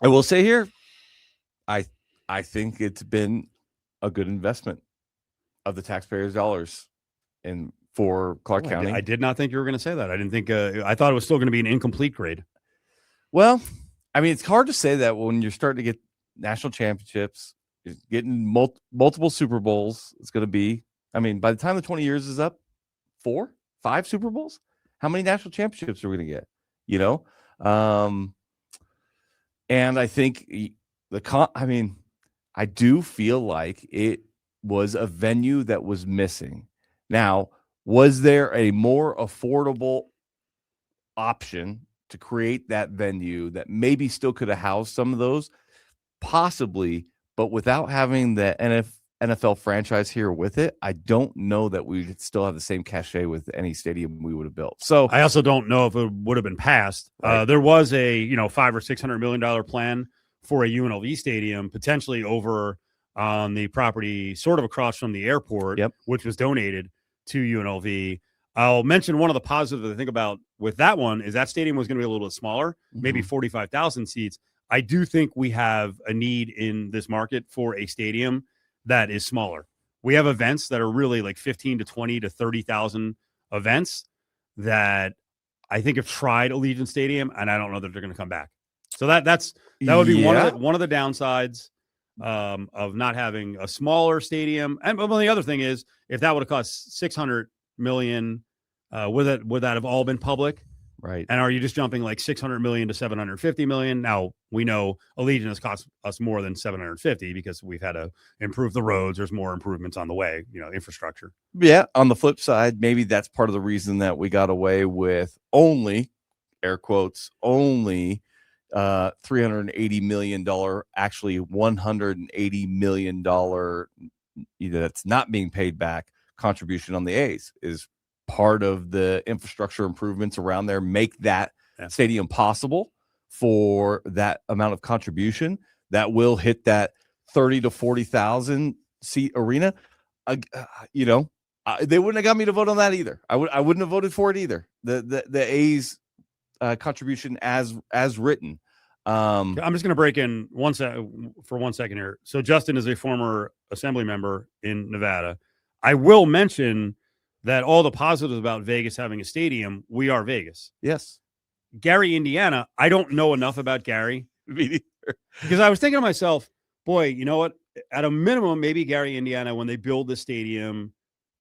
I will say here, I think it's been a good investment of the taxpayers' dollars and for Clark County. I did not think you were going to say that. I didn't think. I thought it was still going to be an incomplete grade. Well, I mean, it's hard to say that when you're starting to get national championships, getting multiple Super Bowls. It's going to be. I mean, by the time the 20 years is up, 4, 5 Super Bowls. How many national championships are we going to get? You know, and I think I do feel like it was a venue that was missing. Now, was there a more affordable option to create that venue that maybe still could have housed some of those? Possibly, but without having the NFL franchise here with it, I don't know that we would still have the same cachet with any stadium we would have built. So I also don't know if it would have been passed. Right. There was a $500 or $600 million plan for a UNLV stadium, potentially over on the property sort of across from the airport, which was donated to UNLV. I'll mention one of the positives I think about with that one is that stadium was going to be a little bit smaller, maybe 45,000 seats. I do think we have a need in this market for a stadium that is smaller. We have events that are really like 15 to 20 to 30,000 events that I think have tried Allegiant Stadium, and I don't know that they're going to come back. So that would be one of the downsides of not having a smaller stadium. And the other thing is, if that would have cost $600 million, would that have all been public? Right. And are you just jumping like $600 million to $750 million? Now we know Allegiant has cost us more than $750 because we've had to improve the roads. There's more improvements on the way, infrastructure. Yeah. On the flip side, maybe that's part of the reason that we got away with only, air quotes, only $380 million, actually $180 million that's not being paid back contribution on the A's is part of the infrastructure improvements around there make that stadium possible for that amount of contribution that will hit that 30 to 40,000 seat arena. They wouldn't have got me to vote on that either. I wouldn't have voted for it either. The A's contribution as written. I'm just going to break in for 1 second here. So Justin is a former assembly member in Nevada. I will mention that all the positives about Vegas having a stadium, we are Vegas. Yes. Gary, Indiana, I don't know enough about Gary. Because I was thinking to myself, boy, you know what? At a minimum, maybe Gary, Indiana, when they build the stadium,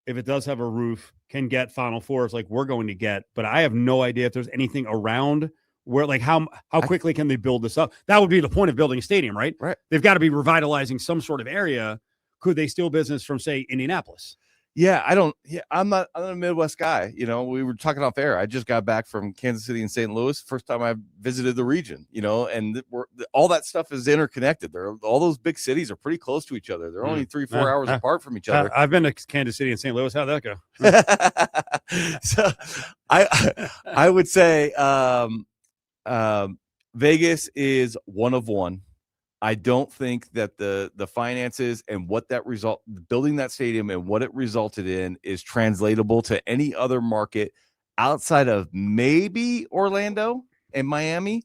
if it does have a roof, can get Final Fours like we're going to get. But I have no idea if there's anything around where, like, how quickly can they build this up? That would be the point of building a stadium, right? Right. They've got to be revitalizing some sort of area. Could they steal business from, say, Indianapolis? Yeah, I'm not a Midwest guy. We were talking off air. I just got back from Kansas City and St. Louis. First time I visited the region, and all that stuff is interconnected. All those big cities are pretty close to each other. They're only 3-4 hours apart from each other. I've been to Kansas City and St. Louis. How'd that go? So I would say Vegas is one of one. I don't think that the finances and what that building that stadium and what it resulted in is translatable to any other market outside of maybe Orlando and Miami.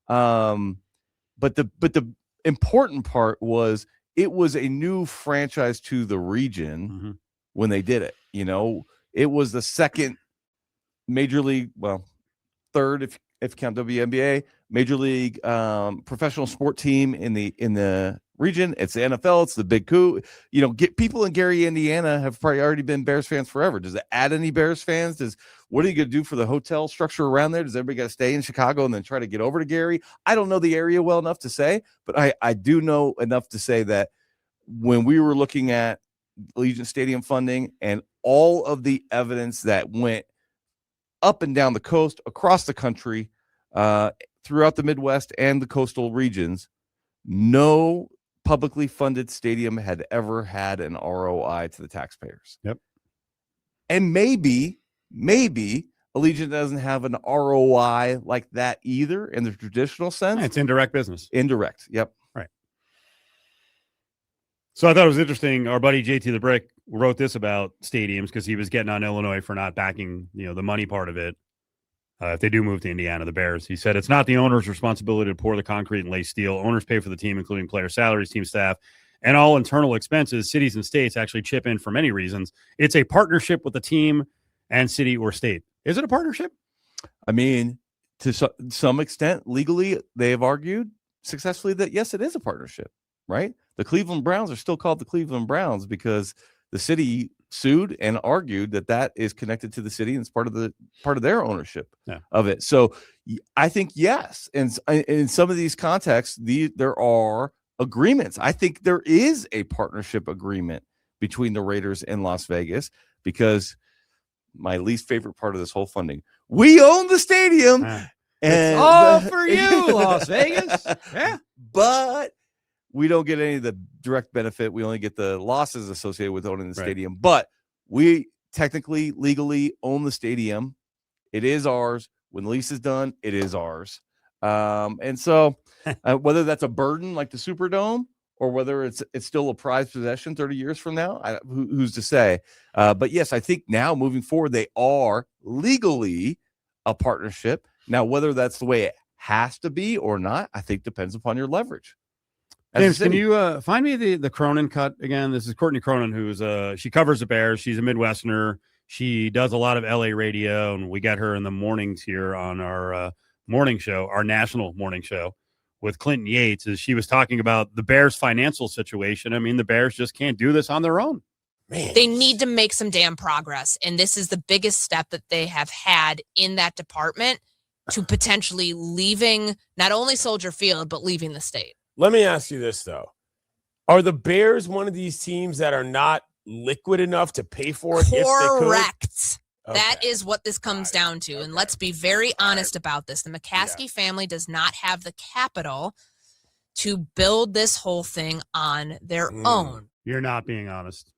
But the important part was it was a new franchise to the region when they did it. It was the second major league, third if you count WNBA, major league professional sport team in the region. It's the NFL. It's the big coup. Get people in Gary, Indiana have probably already been Bears fans forever. Does it add any Bears fans? What are you going to do for the hotel structure around there? Does everybody got to stay in Chicago and then try to get over to Gary? I don't know the area well enough to say, but I do know enough to say that when we were looking at Allegiant Stadium funding and all of the evidence that went up and down the coast, across the country, throughout the Midwest and the coastal regions, no publicly funded stadium had ever had an ROI to the taxpayers. Yep. And maybe Allegiant doesn't have an ROI like that either in the traditional sense. It's indirect business. Indirect. Yep. Right. So I thought it was interesting. Our buddy JT the Brick wrote this about stadiums because he was getting on Illinois for not backing, the money part of it. if they do move to Indiana, the Bears. He said it's not the owner's responsibility to pour the concrete and lay steel. Owners pay for the team, including player salaries, team staff, and all internal expenses. Cities and states actually chip in for many reasons. It's a partnership with the team and city or state. Is it a partnership? I mean, to some extent, legally, they have argued successfully that, yes, it is a partnership, right? The Cleveland Browns are still called the Cleveland Browns because the city sued and argued that that is connected to the city and it's part of their ownership of it. So I think, yes. And in some of these contexts, there are agreements. I think there is a partnership agreement between the Raiders and Las Vegas, because my least favorite part of this whole funding, we own the stadium. And it's all for you, Las Vegas. Yeah. But we don't get any of the direct benefit. We only get the losses associated with owning the stadium. But we technically, legally own the stadium. It is ours. When the lease is done, it is ours. And so whether that's a burden like the Superdome, or whether it's still a prized possession 30 years from now, who's to say? But yes, I think now moving forward, they are legally a partnership. Now, whether that's the way it has to be or not, I think depends upon your leverage. James, can you find me the Cronin cut again? This is Courtney Cronin, who's she covers the Bears. She's a Midwesterner. She does a lot of LA radio, and we got her in the mornings here on our morning show, our national morning show with Clinton Yates, as she was talking about the Bears' financial situation. I mean, the Bears just can't do this on their own. Man. They need to make some damn progress, and this is the biggest step that they have had in that department to potentially leaving not only Soldier Field, but leaving the state. Let me ask you this, though. Are the Bears one of these teams that are not liquid enough to pay for it? Correct. That is what this comes down to. And let's be very honest about this. The McCaskey family does not have the capital to build this whole thing on their own. You're not being honest.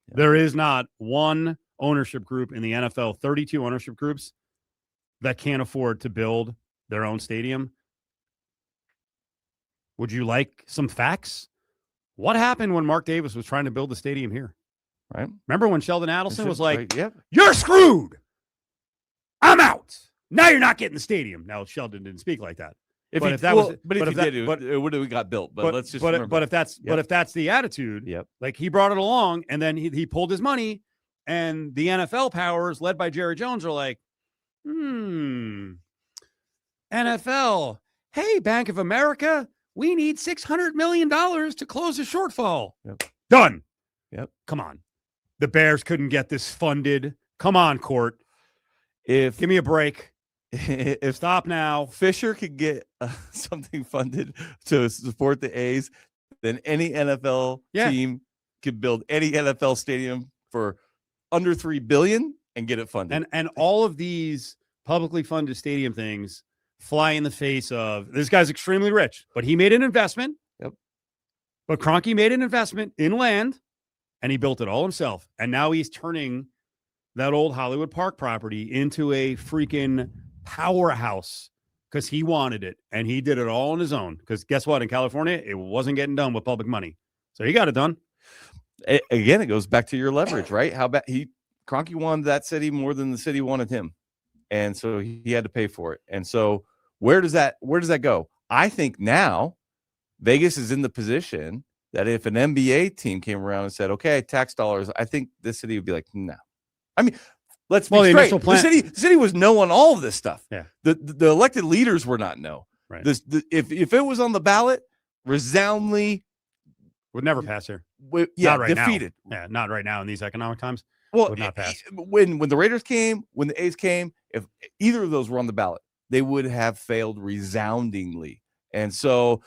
There is not one ownership group in the NFL, 32 ownership groups, that can't afford to build their own stadium. Would you like some facts? What happened when Mark Davis was trying to build the stadium here? Right. Remember when Sheldon Adelson was like, right, you're screwed. I'm out. Now you're not getting the stadium. Now, Sheldon didn't speak like that. If it would have got built. But let's just remember. But if that's the attitude, like he brought it along and then he pulled his money, and the NFL powers led by Jerry Jones are like, NFL, hey, Bank of America, we need $600 million to close the shortfall. Done. Come on. The Bears couldn't get this funded. Come on, Court. Give me a break. If Stop now. Fisher could get something funded to support the A's, then any NFL team could build any NFL stadium for under $3 billion and get it funded. And all of these publicly funded stadium things fly in the face of this guy's extremely rich, but he made an investment. But Kroenke made an investment in land, and he built it all himself. And now he's turning that old Hollywood Park property into a freaking powerhouse because he wanted it, and he did it all on his own. Because guess what? In California, it wasn't getting done with public money. So he got it done. Again, it goes back to your leverage, right? How about Kroenke wanted that city more than the city wanted him. And so he had to pay for it. And so where does that go? I think now Vegas is in the position that if an NBA team came around and said, okay, tax dollars, I think this city would be like, no. I mean, let's be straight. The city was no on all of this stuff. Yeah. The elected leaders were not no. Right. If it was on the ballot, resoundingly would never pass here. Not right defeated. Now. Yeah, not right now in these economic times. Well, would not pass. When the Raiders came, when the A's came, if either of those were on the ballot, they would have failed resoundingly. And so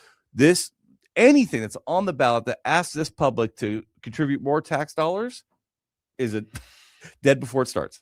anything that's on the ballot that asks this public to contribute more tax dollars is dead before it starts.